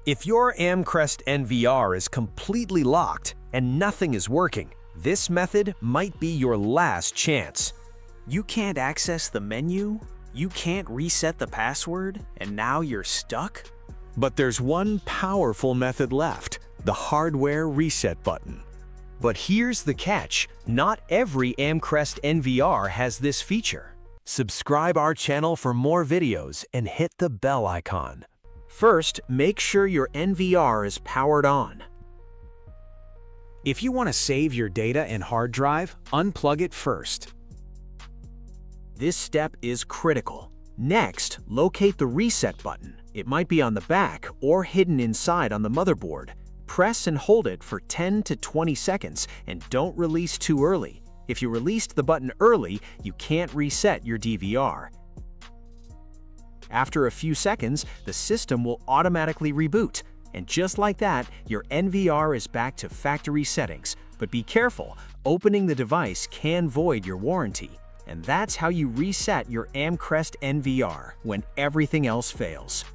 If your Amcrest NVR is completely locked and nothing is working, this method might be your last chance. You can't access the menu, you can't reset the password, and now you're stuck? But there's one powerful method left, the hardware reset button. But here's the catch, not every Amcrest NVR has this feature. Subscribe our channel for more videos and hit the bell icon. First, make sure your NVR is powered on. If you want to save your data and hard drive, unplug it first. This step is critical. Next, locate the reset button. It might be on the back or hidden inside on the motherboard. Press and hold it for 10 to 20 seconds and don't release too early. If you released the button early, you can't reset your DVR. After a few seconds, the system will automatically reboot. And just like that, your NVR is back to factory settings. But be careful, opening the device can void your warranty. And that's how you reset your Amcrest NVR when everything else fails.